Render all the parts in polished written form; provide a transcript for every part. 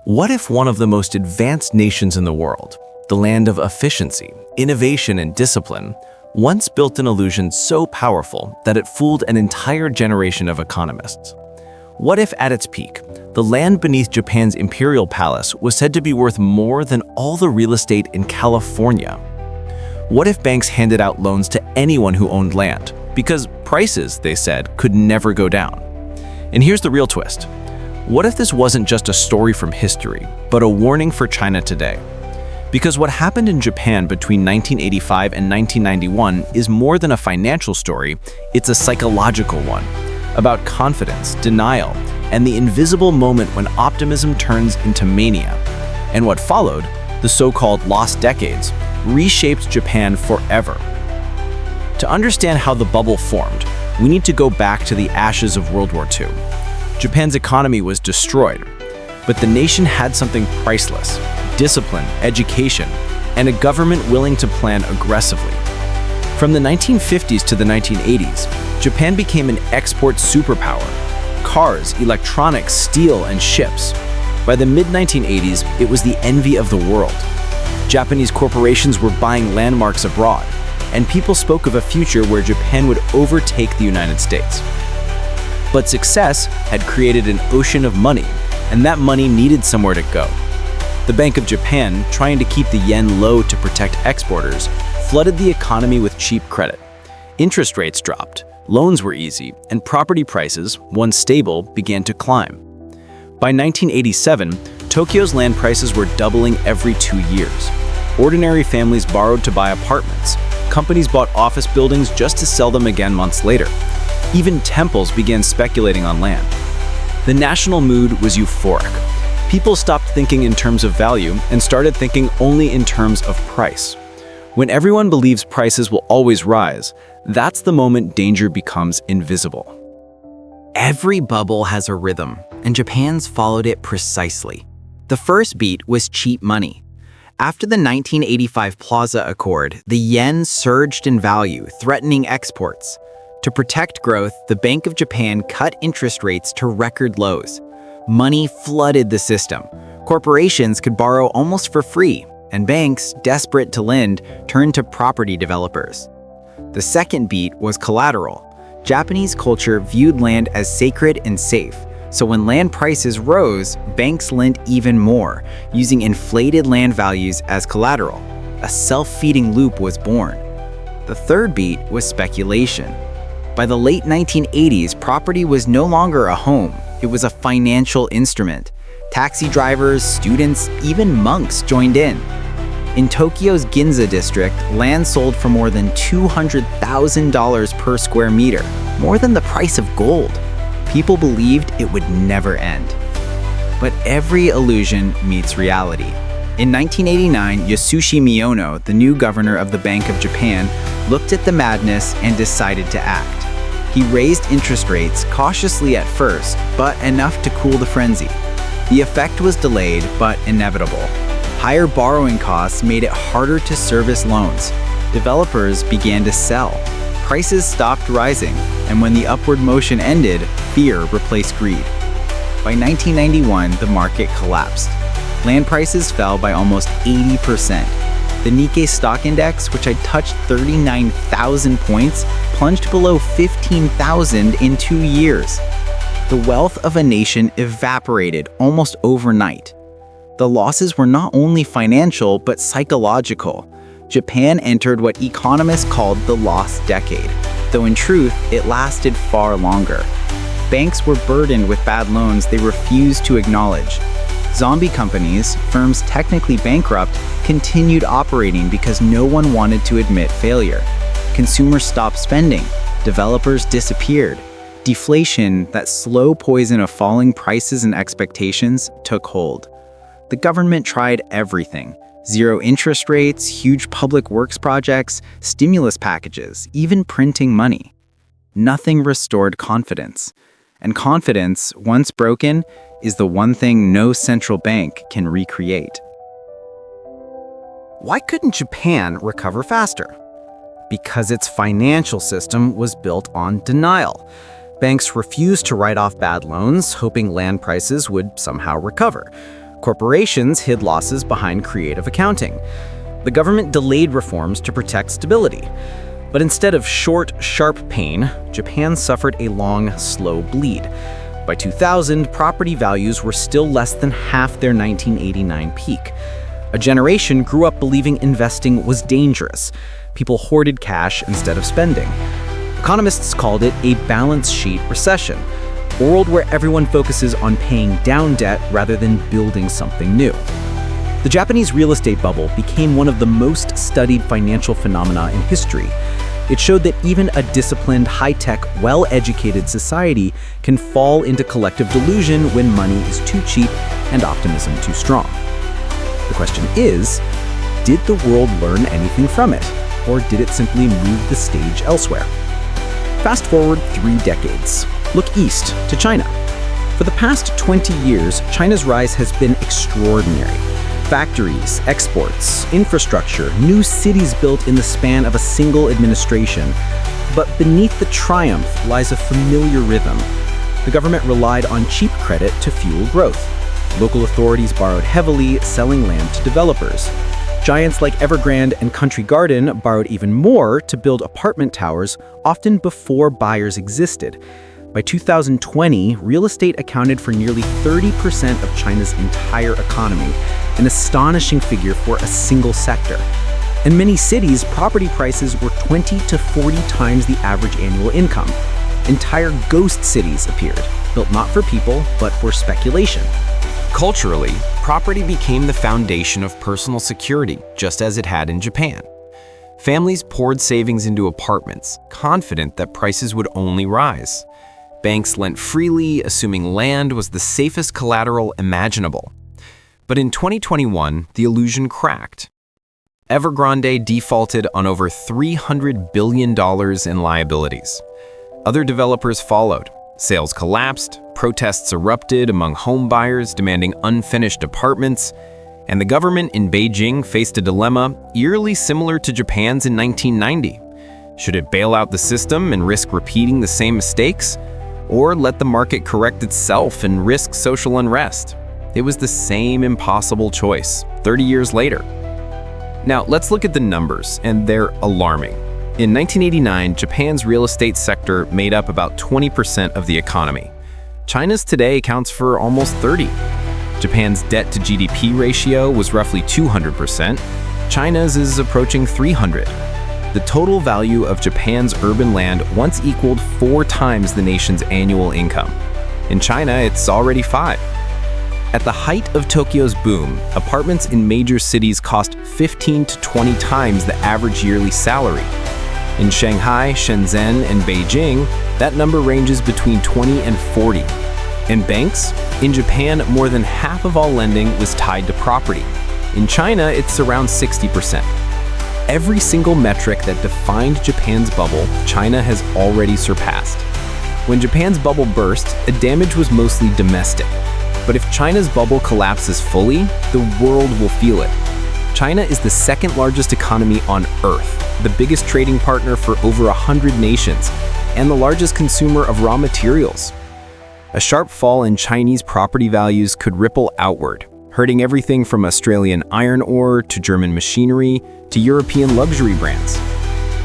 What if one of the most advanced nations in the world, the land of efficiency, innovation, and discipline, once built an illusion so powerful that it fooled an entire generation of economists? What if at its peak, the land beneath Japan's Imperial Palace was said to be worth more than all the real estate in California? What if banks handed out loans to anyone who owned land? Because prices, they said, could never go down. And here's the real twist. What if this wasn't just a story from history, but a warning for China today? Because what happened in Japan between 1985 and 1991 is more than a financial story, it's a psychological one, about confidence, denial, and the invisible moment when optimism turns into mania. And what followed, the so-called lost decades, reshaped Japan forever. To understand how the bubble formed, we need to go back to the ashes of World War II. Japan's economy was destroyed, but the nation had something priceless: discipline, education, and a government willing to plan aggressively. From the 1950s to the 1980s, Japan became an export superpower: cars, electronics, steel, and ships. By the mid-1980s, it was the envy of the world. Japanese corporations were buying landmarks abroad, and people spoke of a future where Japan would overtake the United States. But success had created an ocean of money, and that money needed somewhere to go. The Bank of Japan, trying to keep the yen low to protect exporters, flooded the economy with cheap credit. Interest rates dropped, loans were easy, and property prices, once stable, began to climb. By 1987, Tokyo's land prices were doubling every 2 years. Ordinary families borrowed to buy apartments. Companies bought office buildings just to sell them again months later. Even temples began speculating on land. The national mood was euphoric. People stopped thinking in terms of value and started thinking only in terms of price. When everyone believes prices will always rise, that's the moment danger becomes invisible. Every bubble has a rhythm, and Japan's followed it precisely. The first beat was cheap money. After the 1985 Plaza Accord, the yen surged in value, threatening exports. To protect growth, the Bank of Japan cut interest rates to record lows. Money flooded the system. Corporations could borrow almost for free, and banks, desperate to lend, turned to property developers. The second beat was collateral. Japanese culture viewed land as sacred and safe, so when land prices rose, banks lent even more, using inflated land values as collateral. A self-feeding loop was born. The third beat was speculation. By the late 1980s, property was no longer a home, it was a financial instrument. Taxi drivers, students, even monks joined in. In Tokyo's Ginza district, land sold for more than $200,000 per square meter, more than the price of gold. People believed it would never end. But every illusion meets reality. In 1989, Yasushi Miyono, the new governor of the Bank of Japan, looked at the madness and decided to act. He raised interest rates, cautiously at first, but enough to cool the frenzy. The effect was delayed, but inevitable. Higher borrowing costs made it harder to service loans. Developers began to sell. Prices stopped rising, and when the upward motion ended, fear replaced greed. By 1991, the market collapsed. Land prices fell by almost 80%. The Nikkei stock index, which had touched 39,000 points, plunged below 15,000 in 2 years. The wealth of a nation evaporated almost overnight. The losses were not only financial, but psychological. Japan entered what economists called the lost decade, though in truth, it lasted far longer. Banks were burdened with bad loans they refused to acknowledge. Zombie companies, firms technically bankrupt, continued operating because no one wanted to admit failure. Consumers stopped spending. Developers disappeared. Deflation, that slow poison of falling prices and expectations, took hold. The government tried everything: zero interest rates, huge public works projects, stimulus packages, even printing money. Nothing restored confidence. And confidence, once broken, is the one thing no central bank can recreate. Why couldn't Japan recover faster? Because its financial system was built on denial. Banks refused to write off bad loans, hoping land prices would somehow recover. Corporations hid losses behind creative accounting. The government delayed reforms to protect stability. But instead of short, sharp pain, Japan suffered a long, slow bleed. By 2000, property values were still less than half their 1989 peak. A generation grew up believing investing was dangerous. People hoarded cash instead of spending. Economists called it a balance sheet recession, a world where everyone focuses on paying down debt rather than building something new. The Japanese real estate bubble became one of the most studied financial phenomena in history. It showed that even a disciplined, high-tech, well-educated society can fall into collective delusion when money is too cheap and optimism too strong. The question is, did the world learn anything from it, or did it simply move the stage elsewhere? Fast forward 3 decades. Look east to China. For the past 20 years, China's rise has been extraordinary. Factories, exports, infrastructure, new cities built in the span of a single administration. But beneath the triumph lies a familiar rhythm. The government relied on cheap credit to fuel growth. Local authorities borrowed heavily, selling land to developers. Giants like Evergrande and Country Garden borrowed even more to build apartment towers, often before buyers existed. By 2020, real estate accounted for nearly 30% of China's entire economy, an astonishing figure for a single sector. In many cities, property prices were 20 to 40 times the average annual income. Entire ghost cities appeared, built not for people, but for speculation. Culturally, property became the foundation of personal security, just as it had in Japan. Families poured savings into apartments, confident that prices would only rise. Banks lent freely, assuming land was the safest collateral imaginable. But in 2021, the illusion cracked. Evergrande defaulted on over $300 billion in liabilities. Other developers followed. Sales collapsed, protests erupted among home buyers demanding unfinished apartments, and the government in Beijing faced a dilemma eerily similar to Japan's in 1990. Should it bail out the system and risk repeating the same mistakes, or let the market correct itself and risk social unrest? It was the same impossible choice, 30 years later. Now, let's look at the numbers, and they're alarming. In 1989, Japan's real estate sector made up about 20% of the economy. China's today accounts for almost 30%. Japan's debt to GDP ratio was roughly 200%. China's is approaching 300%. The total value of Japan's urban land once equaled 4 times the nation's annual income. In China, it's already 5. At the height of Tokyo's boom, apartments in major cities cost 15 to 20 times the average yearly salary. In Shanghai, Shenzhen, and Beijing, that number ranges between 20 and 40. In banks, in Japan, more than half of all lending was tied to property. In China, it's around 60%. Every single metric that defined Japan's bubble, China has already surpassed. When Japan's bubble burst, the damage was mostly domestic. But if China's bubble collapses fully, the world will feel it. China is the second largest economy on Earth, the biggest trading partner for over 100 nations, and the largest consumer of raw materials. A sharp fall in Chinese property values could ripple outward, hurting everything from Australian iron ore to German machinery to European luxury brands.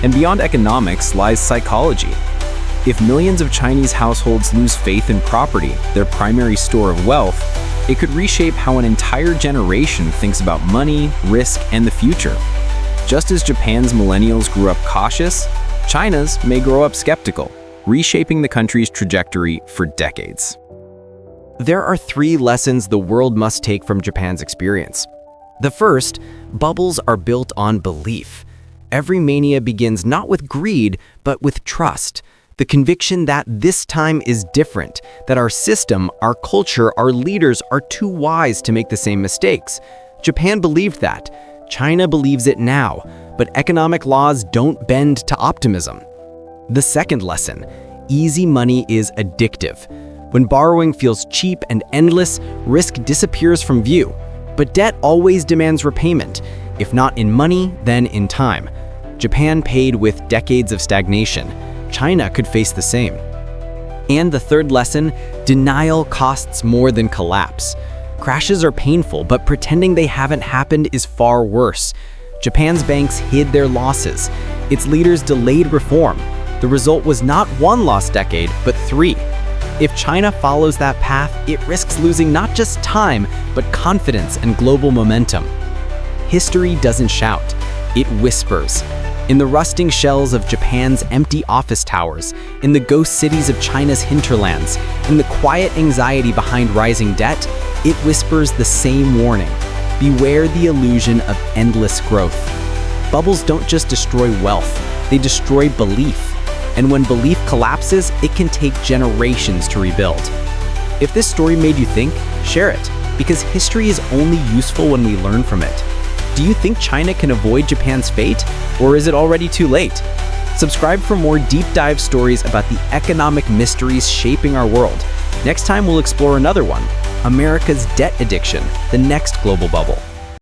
And beyond economics lies psychology. If millions of Chinese households lose faith in property, their primary store of wealth, it could reshape how an entire generation thinks about money, risk, and the future. Just as Japan's millennials grew up cautious, China's may grow up skeptical, reshaping the country's trajectory for decades. There are 3 lessons the world must take from Japan's experience. The first, bubbles are built on belief. Every mania begins not with greed, but with trust. The conviction that this time is different, that our system, our culture, our leaders are too wise to make the same mistakes. Japan believed that. China believes it now, but economic laws don't bend to optimism. The second lesson, easy money is addictive. When borrowing feels cheap and endless, risk disappears from view. But debt always demands repayment, if not in money, then in time. Japan paid with decades of stagnation. China could face the same. And the third lesson, denial costs more than collapse. Crashes are painful, but pretending they haven't happened is far worse. Japan's banks hid their losses. Its leaders delayed reform. The result was not one lost decade, but 3. If China follows that path, it risks losing not just time, but confidence and global momentum. History doesn't shout, it whispers. In the rusting shells of Japan's empty office towers, in the ghost cities of China's hinterlands, in the quiet anxiety behind rising debt, it whispers the same warning. Beware the illusion of endless growth. Bubbles don't just destroy wealth, they destroy belief. And when belief collapses, it can take generations to rebuild. If this story made you think, share it, because history is only useful when we learn from it. Do you think China can avoid Japan's fate, or is it already too late? Subscribe for more deep dive stories about the economic mysteries shaping our world. Next time we'll explore another one, America's debt addiction, the next global bubble.